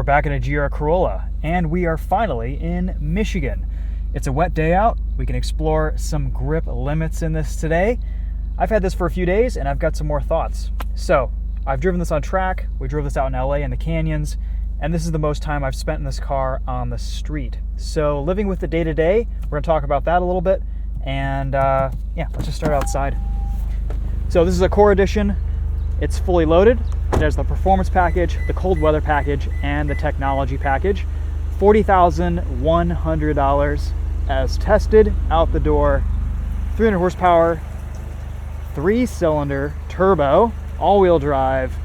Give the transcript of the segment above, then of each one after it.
We're back in a GR Corolla, and we are finally in Michigan. It's a wet day out. We can explore some grip limits in this today. I've had this for a few days, and I've got some more thoughts. So, I've driven this on track. We drove this out in LA in the canyons, and this is the most time I've spent in this car on the street. So, living with the day-to-day, we're going to talk about that a little bit, and yeah, let's just start outside. So, this is a Core Edition. It's fully loaded. There's the performance package, the cold weather package, and the technology package. $40,100 as tested, out the door. 300 horsepower, 3-cylinder, turbo, all-wheel drive,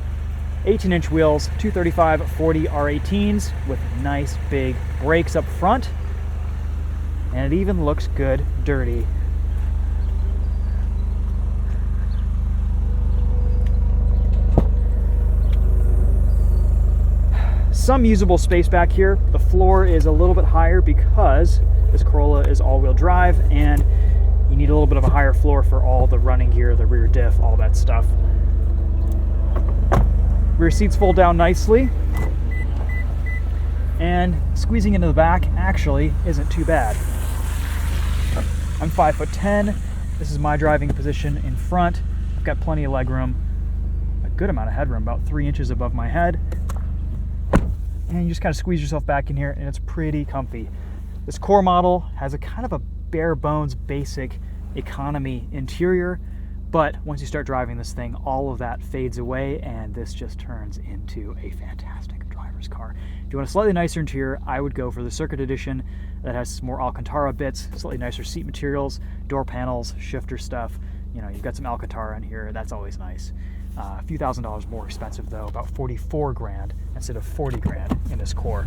18-inch wheels, 235/40 R18s with nice big brakes up front. And it even looks good dirty. Some usable space back here. The floor is a little bit higher because this Corolla is all-wheel drive, and you need a little bit of a higher floor for all the running gear, the rear diff, all that stuff. Rear seats fold down nicely, and squeezing into the back actually isn't too bad. I'm 5'10". This is my driving position in front. I've got plenty of leg room, a good amount of headroom, about 3 inches above my head. And you just kind of squeeze yourself back in here, and it's pretty comfy. This Core model has a kind of a bare bones basic economy interior, but once you start driving this thing, all of that fades away, and this just turns into a fantastic driver's car. If you want a slightly nicer interior, I would go for the Circuit Edition that has more Alcantara bits, slightly nicer seat materials, door panels, shifter stuff. You know, you've got some Alcantara in here, that's always nice. A few $1,000s more expensive though, about 44 grand instead of 40 grand in this Core.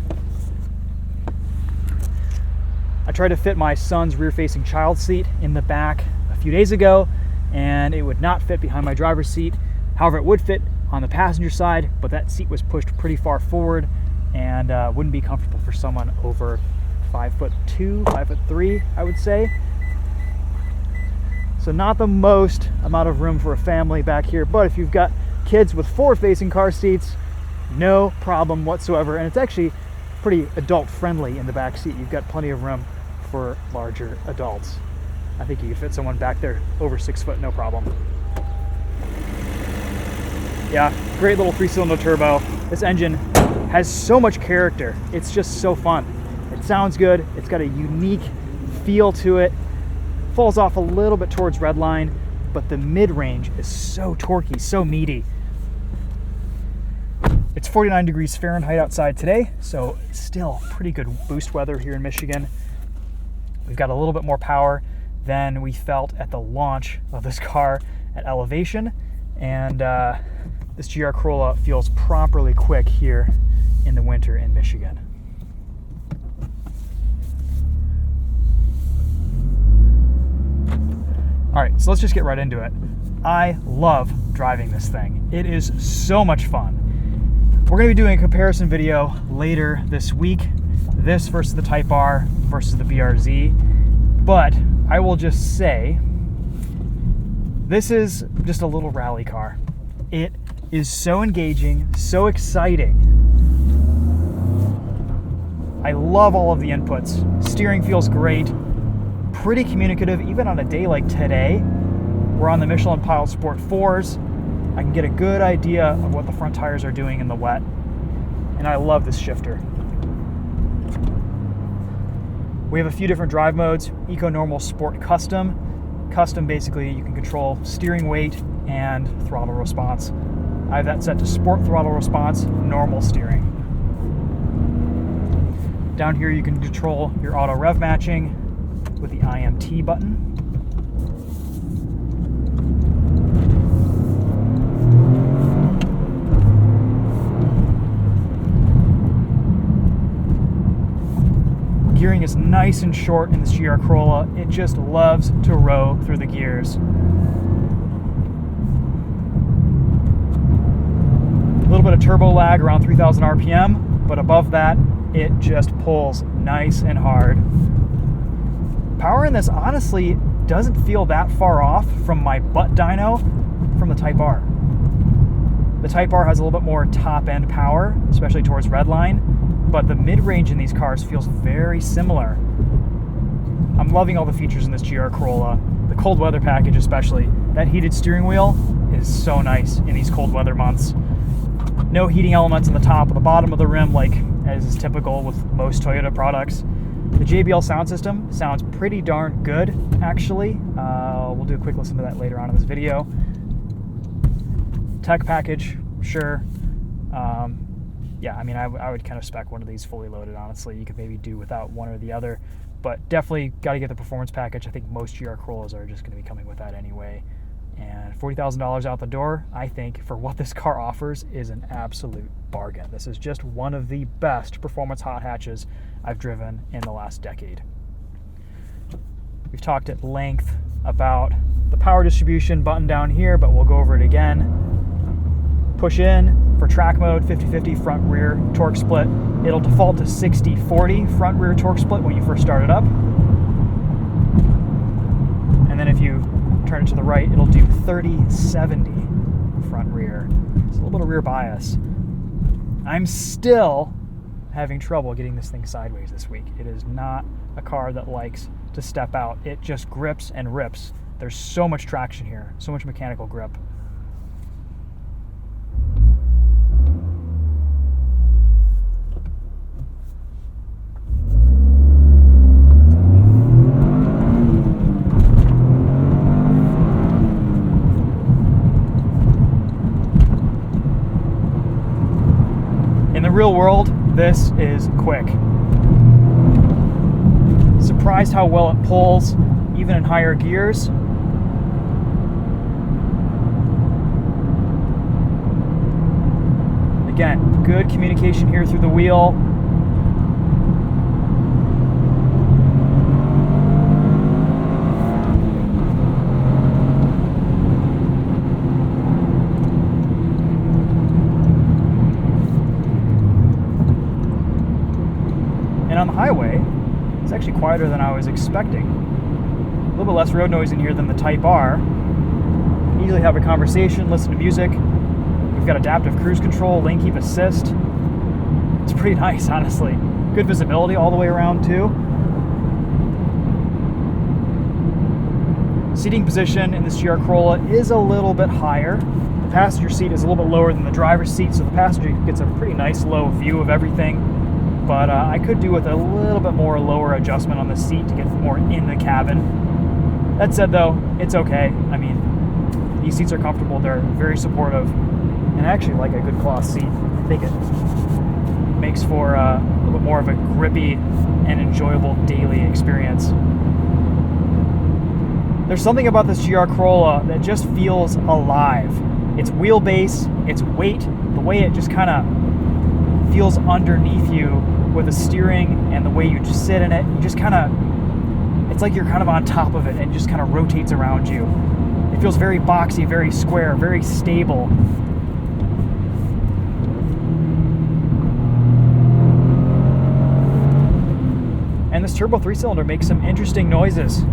I tried to fit my son's rear-facing child seat in the back a few days ago, and it would not fit behind my driver's seat. However, it would fit on the passenger side, but that seat was pushed pretty far forward and wouldn't be comfortable for someone over 5'2", 5'3", I would say. So not the most amount of room for a family back here, but if you've got kids with forward-facing car seats, no problem whatsoever. And it's actually pretty adult-friendly in the back seat. You've got plenty of room for larger adults. I think you could fit someone back there over 6 foot, no problem. Yeah, great little 3-cylinder turbo. This engine has so much character. It's just so fun. It sounds good. It's got a unique feel to it. Falls off a little bit towards redline, but the mid-range is so torquey, so meaty. It's 49 degrees Fahrenheit outside today, so still pretty good boost weather here in Michigan. We've got a little bit more power than we felt at the launch of this car at elevation, and this GR Corolla feels properly quick here in the winter in Michigan. All right, so let's just get right into it. I love driving this thing. It is so much fun. We're gonna be doing a comparison video later this week, this versus the Type R versus the BRZ, but I will just say, this is just a little rally car. It is so engaging, so exciting. I love all of the inputs. Steering feels great. Pretty communicative, even on a day like today. We're on the Michelin Pilot Sport 4s. I can get a good idea of what the front tires are doing in the wet. And I love this shifter. We have a few different drive modes: Eco, Normal, Sport, Custom. Custom, basically, you can control steering weight and throttle response. I have that set to Sport throttle response, normal steering. Down here you can control your auto rev matching with the IMT button. Gearing is nice and short in this GR Corolla. It just loves to row through the gears. A little bit of turbo lag around 3,000 RPM, but above that, it just pulls nice and hard. Power in this honestly doesn't feel that far off from my butt dyno from the Type R. The Type R has a little bit more top-end power, especially towards redline, but the mid-range in these cars feels very similar. I'm loving all the features in this GR Corolla. The cold weather package especially. That heated steering wheel is so nice in these cold weather months. No heating elements on the top or the bottom of the rim like as is typical with most Toyota products. The JBL sound system sounds pretty darn good, actually. We'll do a quick listen to that later on in this video. Tech package, sure. Yeah, I mean, I would kind of spec one of these fully loaded, honestly. You could maybe do without one or the other, but definitely got to get the performance package. I think most GR Corollas are just going to be coming with that anyway. And $40,000 out the door, I think, for what this car offers is an absolute bargain. This is just one of the best performance hot hatches I've driven in the last decade. We've talked at length about the power distribution button down here, but we'll go over it again. Push in for track mode, 50-50 front rear torque split. It'll default to 60-40 front rear torque split when you first start it up. And then if you turn it to the right, it'll do 30-70 front rear. It's a little bit of rear bias. I'm still having trouble getting this thing sideways this week. It is not a car that likes to step out. It just grips and rips. There's so much traction here, so much mechanical grip. In the real world, this is quick. Surprised how well it pulls, even in higher gears. Again, good communication here through the wheel. And on the highway, it's actually quieter than I was expecting. A little bit less road noise in here than the Type R. You can easily have a conversation, listen to music. We've got adaptive cruise control, lane keep assist. It's pretty nice, honestly. Good visibility all the way around, too. Seating position in this GR Corolla is a little bit higher. The passenger seat is a little bit lower than the driver's seat, so the passenger gets a pretty nice low view of everything. But I could do with a little bit more lower adjustment on the seat to get more in the cabin. That said, though, it's okay. I mean, these seats are comfortable. They're very supportive. And I actually like a good cloth seat. I think it makes for a little bit more of a grippy and enjoyable daily experience. There's something about this GR Corolla that just feels alive. Its wheelbase, its weight, the way it just kind of feels underneath you with the steering and the way you just sit in it, you just kind of, it's like you're kind of on top of it and just kind of rotates around you. It feels very boxy, very square, very stable. And this turbo 3-cylinder makes some interesting noises.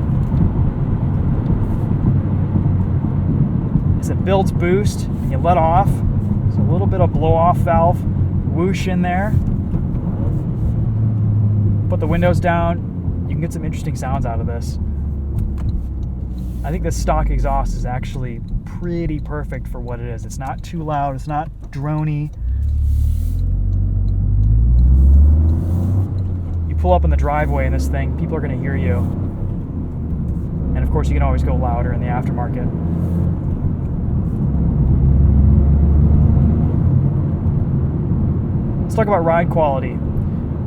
As it builds boost and you let off, there's a little bit of blow-off valve whoosh in there. Put the windows down, you can get some interesting sounds out of this. I think this stock exhaust is actually pretty perfect for what it is. It's not too loud, it's not droney. You pull up in the driveway in this thing, people are going to hear you. And of course you can always go louder in the aftermarket. Let's talk about ride quality.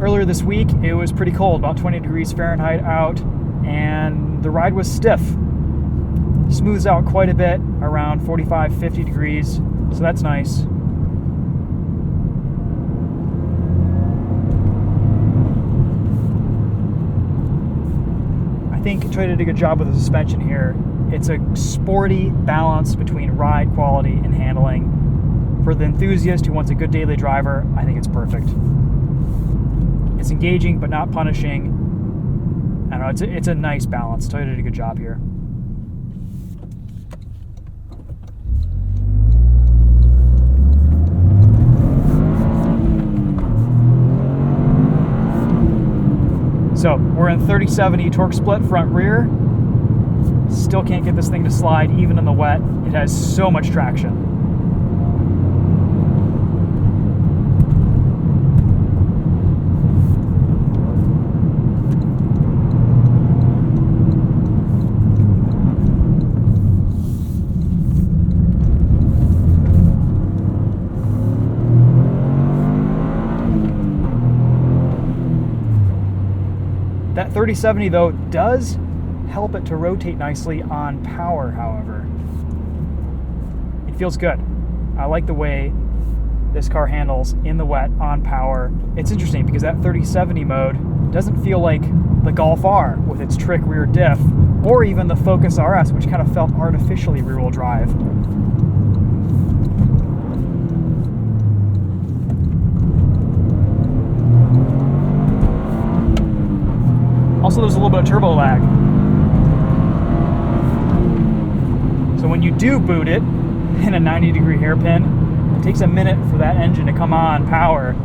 Earlier this week, it was pretty cold, about 20 degrees Fahrenheit out, and the ride was stiff. Smooths out quite a bit, around 45, 50 degrees, so that's nice. I think Toyota did a good job with the suspension here. It's a sporty balance between ride quality and handling. For the enthusiast who wants a good daily driver, I think it's perfect. It's engaging but not punishing. I don't know, it's a nice balance. Toyota did a good job here. So we're in 30/70 torque split front rear. Still can't get this thing to slide even in the wet. It has so much traction. That 30/70 though does help it to rotate nicely on power, however. It feels good. I like the way this car handles in the wet on power. It's interesting because that 30/70 mode doesn't feel like the Golf R with its trick rear diff, or even the Focus RS, which kind of felt artificially rear-wheel drive. Also, there's a little bit of turbo lag. So when you do boot it in a 90-degree hairpin, it takes a minute for that engine to come on power.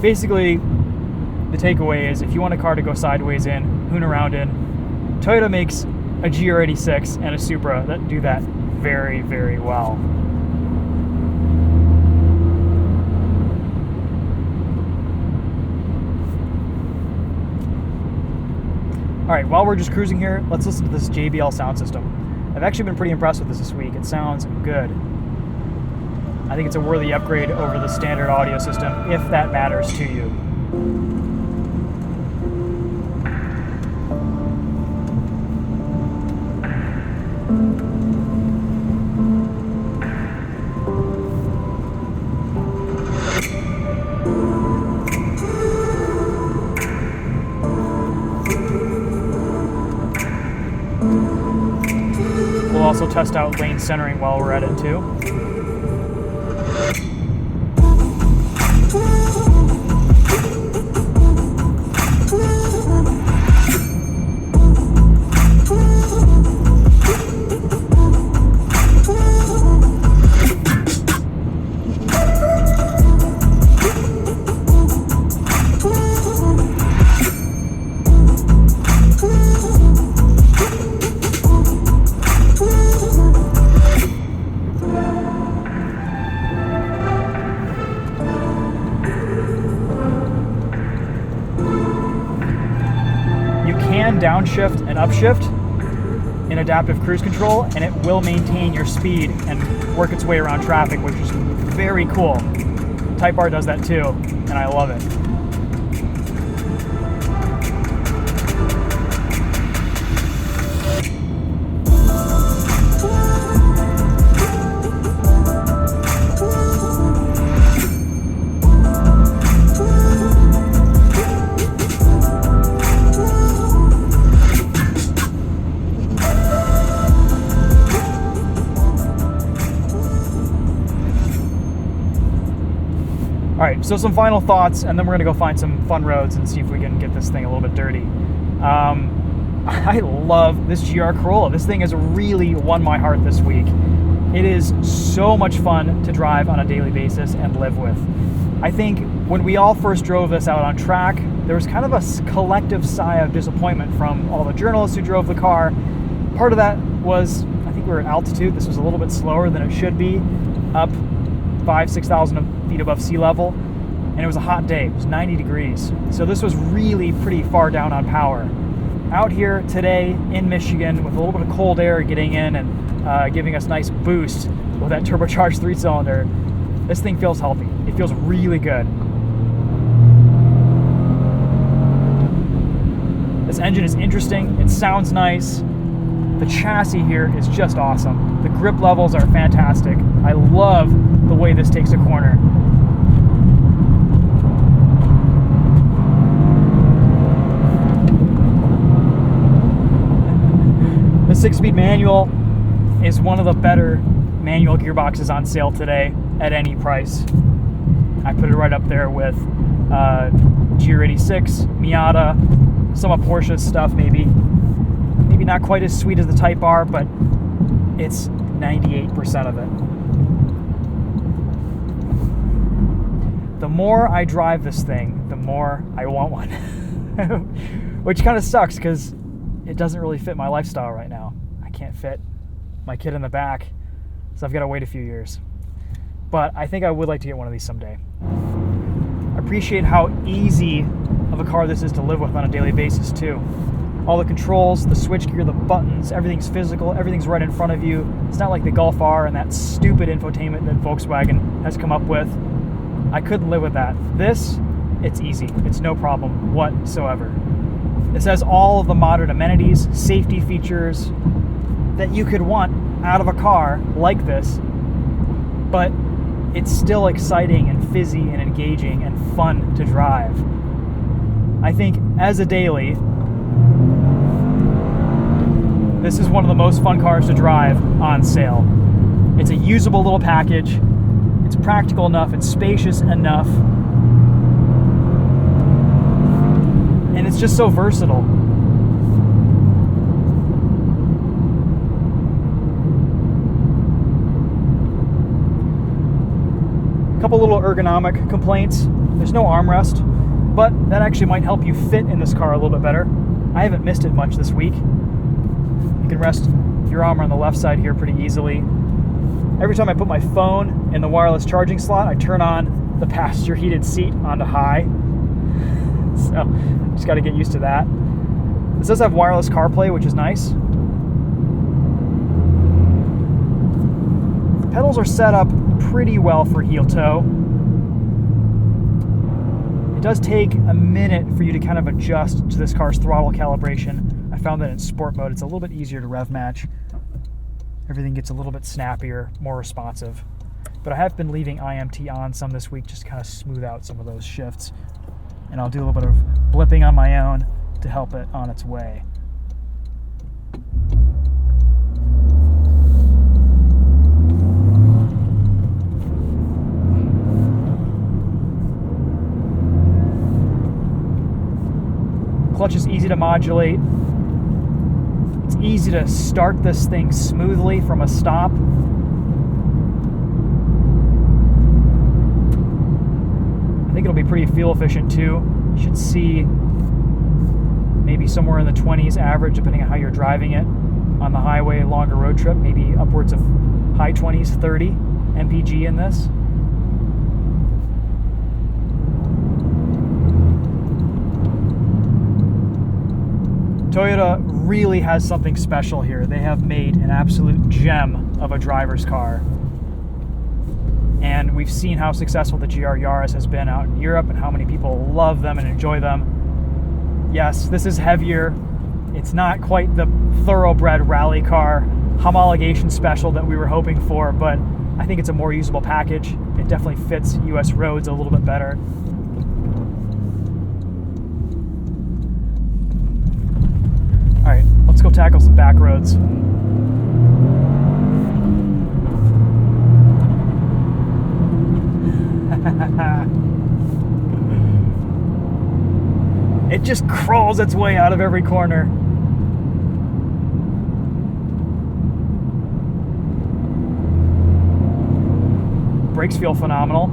Basically, the takeaway is if you want a car to go sideways in, hoon around in, Toyota makes a GR86 and a Supra that do that very, very well. All right, while we're just cruising here, let's listen to this JBL sound system. I've actually been pretty impressed with this week. It sounds good. I think it's a worthy upgrade over the standard audio system, if that matters to you. We'll also test out lane centering while we're at it too. Downshift and upshift in adaptive cruise control, and it will maintain your speed and work its way around traffic, which is very cool. Type R does that too, and I love it. All right, so some final thoughts, and then we're gonna go find some fun roads and see if we can get this thing a little bit dirty. I love this GR Corolla. This thing has really won my heart this week. It is so much fun to drive on a daily basis and live with. I think when we all first drove this out on track, there was kind of a collective sigh of disappointment from all the journalists who drove the car. Part of that was, I think we were at altitude. This was a little bit slower than it should be, up 5,000-6,000 feet above sea level, and it was a hot day. It was 90 degrees, so this was really pretty far down on power. Out here today in Michigan with a little bit of cold air getting in and giving us nice boost with that turbocharged 3-cylinder, this thing feels healthy. It feels really good. This engine is interesting. It sounds nice. The chassis here is just awesome. The grip levels are fantastic. I love the way this takes a corner. The 6-speed manual is one of the better manual gearboxes on sale today at any price. I put it right up there with GR86, Miata, some of Porsche's stuff maybe maybe not quite as sweet as the Type R, but it's 98% of it. The more I drive this thing, the more I want one. Which kind of sucks because it doesn't really fit my lifestyle right now. I can't fit my kid in the back, so I've got to wait a few years. But I think I would like to get one of these someday. I appreciate how easy of a car this is to live with on a daily basis too. All the controls, the switchgear, the buttons, everything's physical, everything's right in front of you. It's not like the Golf R and that stupid infotainment that Volkswagen has come up with. I couldn't live with that. This, it's easy. It's no problem whatsoever. This has all of the modern amenities, safety features that you could want out of a car like this, but it's still exciting and fizzy and engaging and fun to drive. I think as a daily, this is one of the most fun cars to drive on sale. It's a usable little package. It's practical enough. It's spacious enough. And it's just so versatile. A couple little ergonomic complaints. There's no armrest, but that actually might help you fit in this car a little bit better. I haven't missed it much this week. You can rest your arm on the left side here pretty easily. Every time I put my phone in the wireless charging slot, I turn on the passenger heated seat onto high. So, just got to get used to that. This does have wireless CarPlay, which is nice. The pedals are set up pretty well for heel toe. It does take a minute for you to kind of adjust to this car's throttle calibration. I found that in sport mode, it's a little bit easier to rev match. Everything gets a little bit snappier, more responsive. But I have been leaving IMT on some this week just to kind of smooth out some of those shifts. And I'll do a little bit of blipping on my own to help it on its way. Clutch is easy to modulate. It's easy to start this thing smoothly from a stop. I think it'll be pretty fuel efficient too. You should see maybe somewhere in the 20s average, depending on how you're driving it on the highway, longer road trip, maybe upwards of high 20s, 30 mpg in this. Toyota really has something special here. They have made an absolute gem of a driver's car. And we've seen how successful the GR Yaris has been out in Europe and how many people love them and enjoy them. Yes, this is heavier. It's not quite the thoroughbred rally car homologation special that we were hoping for, but I think it's a more usable package. It definitely fits US roads a little bit better. All right, let's go tackle some back roads. It just crawls its way out of every corner. Brakes feel phenomenal.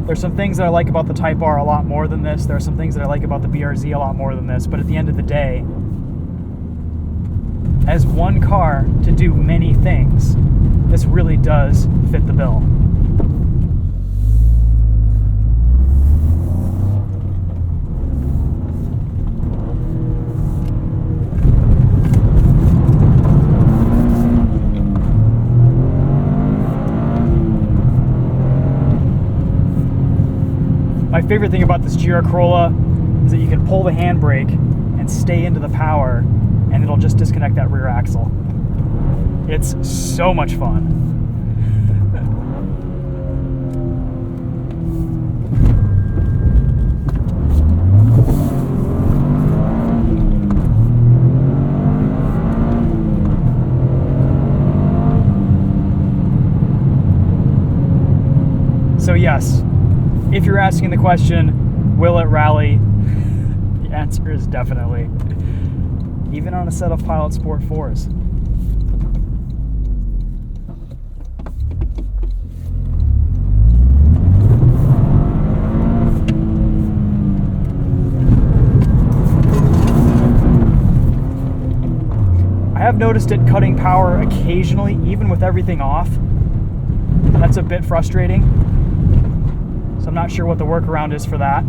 There's some things that I like about the Type R a lot more than this. There are some things that I like about the BRZ a lot more than this. But at the end of the day, as one car to do many things, this really does fit the bill. My favorite thing about this GR Corolla is that you can pull the handbrake and stay into the power and it'll just disconnect that rear axle. It's so much fun. yes, if you're asking the question, will it rally? The answer is definitely. Even on a set of Pilot Sport 4s. I have noticed it cutting power occasionally, even with everything off. That's a bit frustrating. So I'm not sure what the workaround is for that.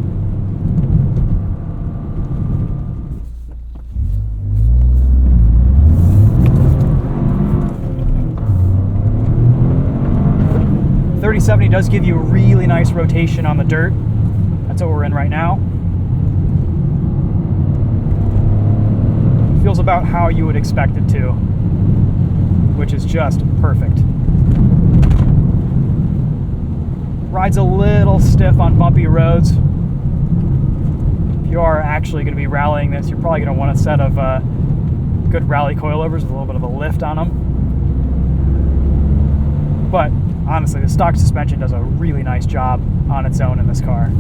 .3070 does give you a really nice rotation on the dirt. That's what we're in right now. Feels about how you would expect it to, which is just perfect. Ride's a little stiff on bumpy roads. If you are actually going to be rallying this, you're probably going to want a set of good rally coilovers with a little bit of a lift on them. But honestly, the stock suspension does a really nice job on its own in this car.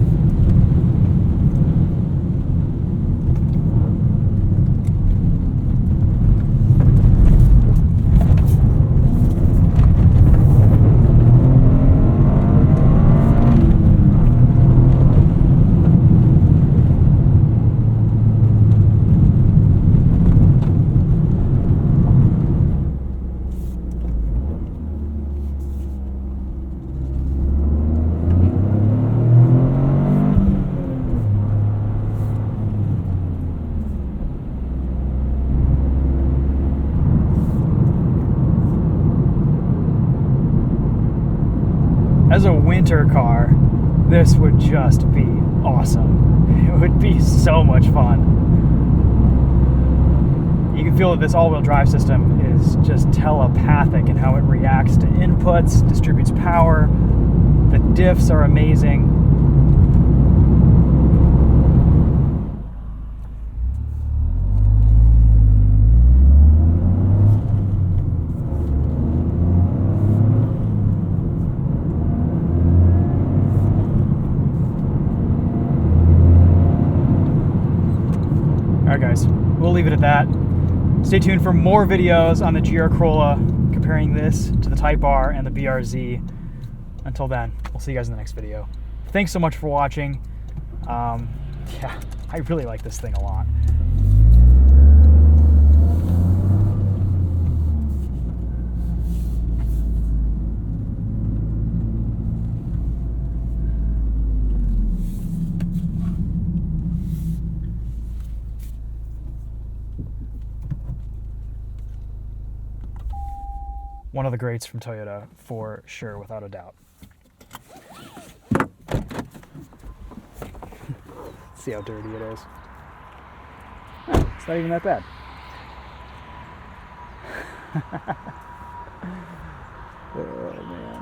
As a winter car, this would just be awesome. It would be so much fun. You can feel that this all-wheel drive system is just telepathic in how it reacts to inputs, distributes power. The diffs are amazing. Alright guys, we'll leave it at that. Stay tuned for more videos on the GR Corolla, comparing this to the Type R and the BRZ. Until then, we'll see you guys in the next video. Thanks so much for watching. Yeah, I really like this thing a lot. One of the greats from Toyota, for sure, without a doubt. See how dirty it is. Oh, it's not even that bad. Oh, man.